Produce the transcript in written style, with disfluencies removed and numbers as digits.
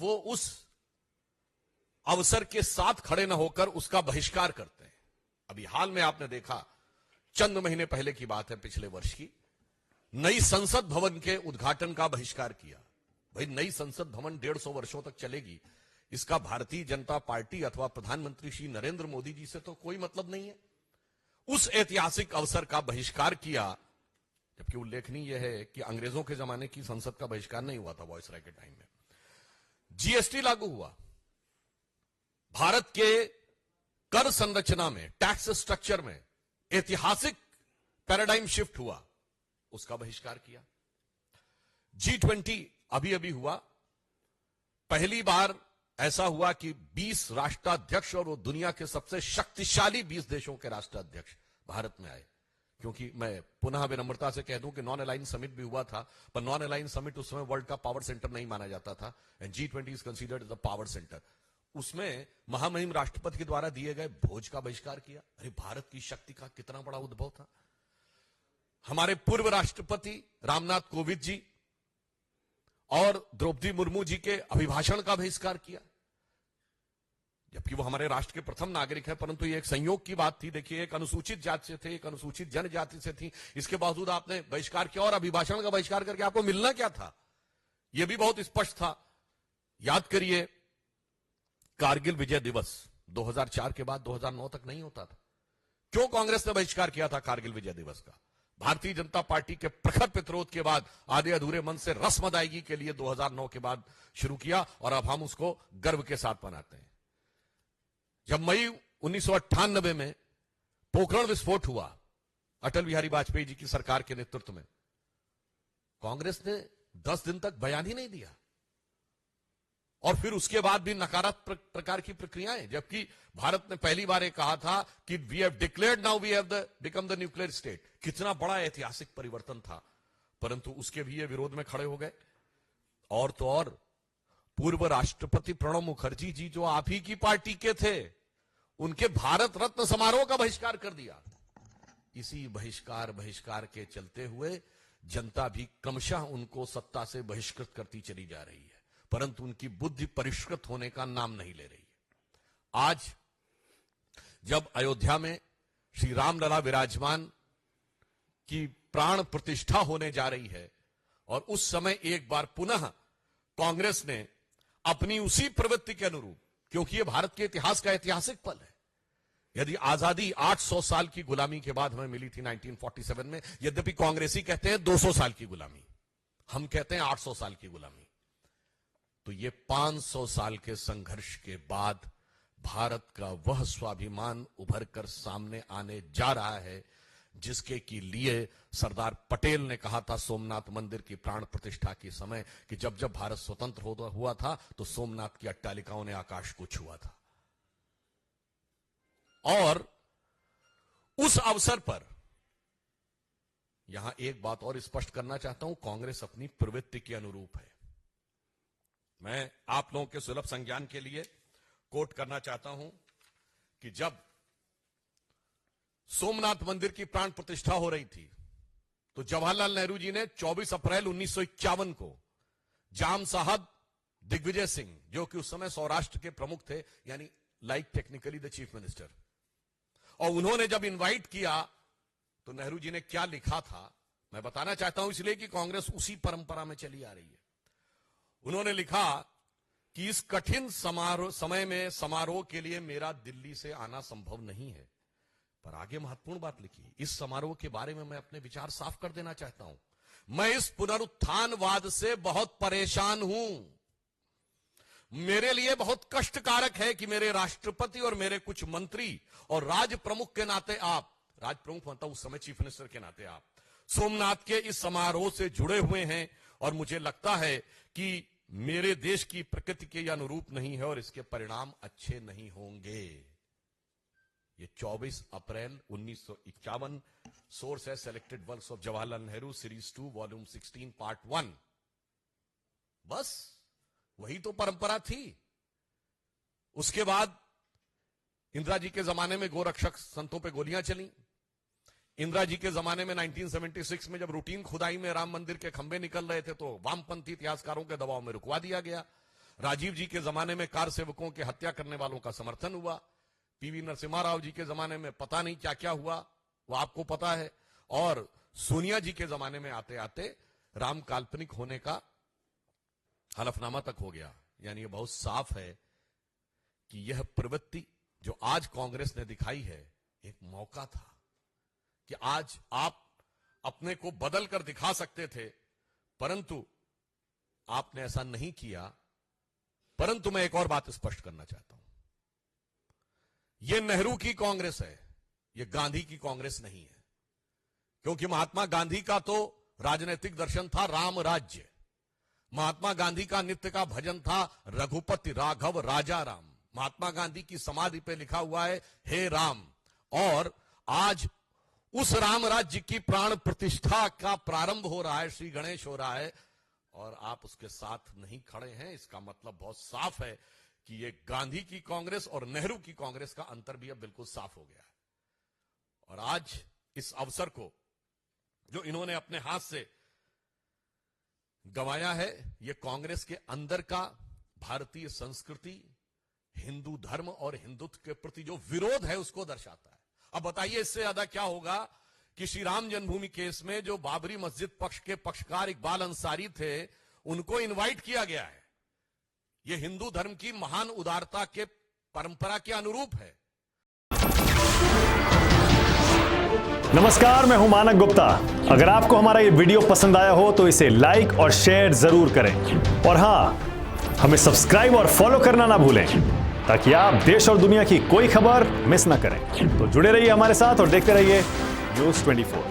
वो उस अवसर के साथ खड़े न होकर उसका बहिष्कार करते हैं। अभी हाल में आपने देखा, चंद महीने पहले की बात है, पिछले वर्ष की, नई संसद भवन के उद्घाटन का बहिष्कार किया। भाई, नई संसद भवन 150 वर्षों तक चलेगी, इसका भारतीय जनता पार्टी अथवा प्रधानमंत्री श्री नरेंद्र मोदी जी से तो कोई मतलब नहीं है। उस ऐतिहासिक अवसर का बहिष्कार किया, जबकि उल्लेखनीय यह है कि अंग्रेजों के जमाने की संसद का बहिष्कार नहीं हुआ था वॉयसराय के टाइम में। जीएसटी लागू हुआ, भारत के कर संरचना में, टैक्स स्ट्रक्चर में ऐतिहासिक पैराडाइम शिफ्ट हुआ, उसका बहिष्कार किया। G20 अभी अभी हुआ, पहली बार ऐसा हुआ कि 20 राष्ट्राध्यक्ष और वो दुनिया के सबसे शक्तिशाली 20 देशों के राष्ट्राध्यक्ष भारत में आए। क्योंकि मैं पुनः विनम्रता से कह दूं कि नॉन अलाइन समिट भी हुआ था, पर नॉन अलाइन समिट उस समय वर्ल्ड का पावर सेंटर नहीं माना जाता था, and G20 is considered the power centre. उसमें महामहिम राष्ट्रपति के द्वारा दिए गए भोज का बहिष्कार किया। अरे, भारत की शक्ति का कितना बड़ा उद्भव था। हमारे पूर्व राष्ट्रपति रामनाथ कोविंद जी और द्रौपदी मुर्मू जी के अभिभाषण का बहिष्कार किया, जबकि वो हमारे राष्ट्र के प्रथम नागरिक है, परंतु ये एक संयोग की बात थी। देखिए, एक अनुसूचित जाति से थे, एक अनुसूचित जनजाति से थी, इसके बावजूद आपने बहिष्कार किया, और अभिभाषण का बहिष्कार करके आपको मिलना क्या था, यह भी बहुत स्पष्ट था। याद करिए, कारगिल विजय दिवस 2004 के बाद 2009 तक नहीं होता था। क्यों कांग्रेस ने बहिष्कार किया था कारगिल विजय दिवस का? भारतीय जनता पार्टी के प्रखर प्रतिरोध के बाद आधे अधूरे मन से रस्म अदायगी के लिए 2009 के बाद शुरू किया, और अब हम उसको गर्व के साथ मनाते हैं। जब मई 1998 में पोखरण विस्फोट हुआ अटल बिहारी वाजपेयी जी की सरकार के नेतृत्व में, कांग्रेस ने 10 दिन तक बयान ही नहीं दिया, और फिर उसके बाद भी नकारात्मक प्रकार की प्रक्रियाएं, जबकि भारत ने पहली बार ये कहा था कि we have declared now we have become the nuclear state. कितना बड़ा ऐतिहासिक परिवर्तन था, परंतु उसके भी ये विरोध में खड़े हो गए। और तो और, पूर्व राष्ट्रपति प्रणब मुखर्जी जी, जो आप ही की पार्टी के थे, उनके भारत रत्न समारोह का बहिष्कार कर दिया। इसी बहिष्कार के चलते हुए जनता भी क्रमशः उनको सत्ता से बहिष्कृत करती चली जा रही है, परंतु उनकी बुद्धि परिष्कृत होने का नाम नहीं ले रही है। आज जब अयोध्या में श्री रामलला विराजमान की प्राण प्रतिष्ठा होने जा रही है, और उस समय एक बार पुनः कांग्रेस ने अपनी उसी प्रवृत्ति के अनुरूप, क्योंकि यह भारत के इतिहास का ऐतिहासिक पल है, यदि आजादी 800 साल की गुलामी के बाद हमें मिली थी 1947 में, यद्यपि कांग्रेसी कहते हैं 200 साल की गुलामी, हम कहते हैं 800 साल की गुलामी, तो ये 500 साल के संघर्ष के बाद भारत का वह स्वाभिमान उभर कर सामने आने जा रहा है, जिसके के लिए सरदार पटेल ने कहा था सोमनाथ मंदिर की प्राण प्रतिष्ठा के समय कि जब जब भारत स्वतंत्र हुआ था तो सोमनाथ की अट्टालिकाओं ने आकाश को छुआ था। और उस अवसर पर यहां एक बात और स्पष्ट करना चाहता हूं, कांग्रेस अपनी प्रवृत्ति के अनुरूप है। मैं आप लोगों के सुलभ संज्ञान के लिए कोट करना चाहता हूं कि जब सोमनाथ मंदिर की प्राण प्रतिष्ठा हो रही थी, तो जवाहरलाल नेहरू जी ने 24 अप्रैल 1951 को जाम साहब दिग्विजय सिंह, जो कि उस समय सौराष्ट्र के प्रमुख थे, यानी like technically the chief minister, और उन्होंने जब इनवाइट किया तो नेहरू जी ने क्या लिखा था मैं बताना चाहता हूं, इसलिए कि कांग्रेस उसी परंपरा में चली आ रही है। उन्होंने लिखा कि इस कठिन समय में समारोह के लिए मेरा दिल्ली से आना संभव नहीं है, पर आगे महत्वपूर्ण बात लिखी, इस समारोह के बारे में मैं अपने विचार साफ कर देना चाहता हूं। मैं इस पुनरुत्थानवाद से बहुत परेशान हूं। मेरे लिए बहुत कष्टकारक है कि मेरे राष्ट्रपति और मेरे कुछ मंत्री और राज प्रमुख के नाते आप, राज प्रमुख मतलब उस समय चीफ मिनिस्टर के नाते आप, सोमनाथ के इस समारोह से जुड़े हुए हैं, और मुझे लगता है कि मेरे देश की प्रकृति के अनुरूप नहीं है और इसके परिणाम अच्छे नहीं होंगे। ये 24 अप्रैल 1951, सोर्स है selected works of Jawaharlal Nehru series 2 volume 16 part 1। बस वही तो परंपरा थी। उसके बाद इंदिरा जी के जमाने में गोरक्षक संतों पे गोलियां चली। इंदिरा जी के जमाने में 1976 में जब रूटीन खुदाई में राम मंदिर के खंभे निकल रहे थे तो वामपंथी इतिहासकारों के दबाव में रुकवा दिया गया। राजीव जी के जमाने में कार सेवकों के हत्या करने वालों का समर्थन हुआ। पीवी नरसिम्हा राव जी के जमाने में पता नहीं क्या क्या हुआ, वो आपको पता है। और सोनिया जी के जमाने में आते आते राम काल्पनिक होने का हलफनामा तक हो गया। यानी ये बहुत साफ है कि यह प्रवृत्ति जो आज कांग्रेस ने दिखाई है, एक मौका था कि आज आप अपने को बदल कर दिखा सकते थे, परंतु आपने ऐसा नहीं किया। परंतु मैं एक और बात स्पष्ट करना चाहता हूं, यह नेहरू की कांग्रेस है, यह गांधी की कांग्रेस नहीं है। क्योंकि महात्मा गांधी का तो राजनीतिक दर्शन था राम राज्य। महात्मा गांधी का नित्य का भजन था रघुपति राघव राजा राम। महात्मा गांधी की समाधि पे लिखा हुआ है हे राम। और आज उस राम राज्य की प्राण प्रतिष्ठा का प्रारंभ हो रहा है, श्री गणेश हो रहा है, और आप उसके साथ नहीं खड़े हैं। इसका मतलब बहुत साफ है कि ये गांधी की कांग्रेस और नेहरू की कांग्रेस का अंतर भी अब बिल्कुल साफ हो गया है। और आज इस अवसर को जो इन्होंने अपने हाथ से गंवाया है, यह कांग्रेस के अंदर का भारतीय संस्कृति, हिंदू धर्म और हिंदुत्व के प्रति जो विरोध है उसको दर्शाता है। अब बताइए इससे ज्यादा क्या होगा कि श्री राम जन्मभूमि केस में जो बाबरी मस्जिद पक्ष के पक्षकार इकबाल अंसारी थे, उनको इनवाइट किया गया है। यह हिंदू धर्म की महान उदारता के परंपरा के अनुरूप है। नमस्कार, मैं हूं मानक गुप्ता। अगर आपको हमारा ये वीडियो पसंद आया हो तो इसे लाइक और शेयर जरूर करें। और हां, हमें सब्सक्राइब और फॉलो करना ना भूलें ताकि आप देश और दुनिया की कोई खबर मिस ना करें। तो जुड़े रहिए हमारे साथ और देखते रहिए न्यूज़ 24।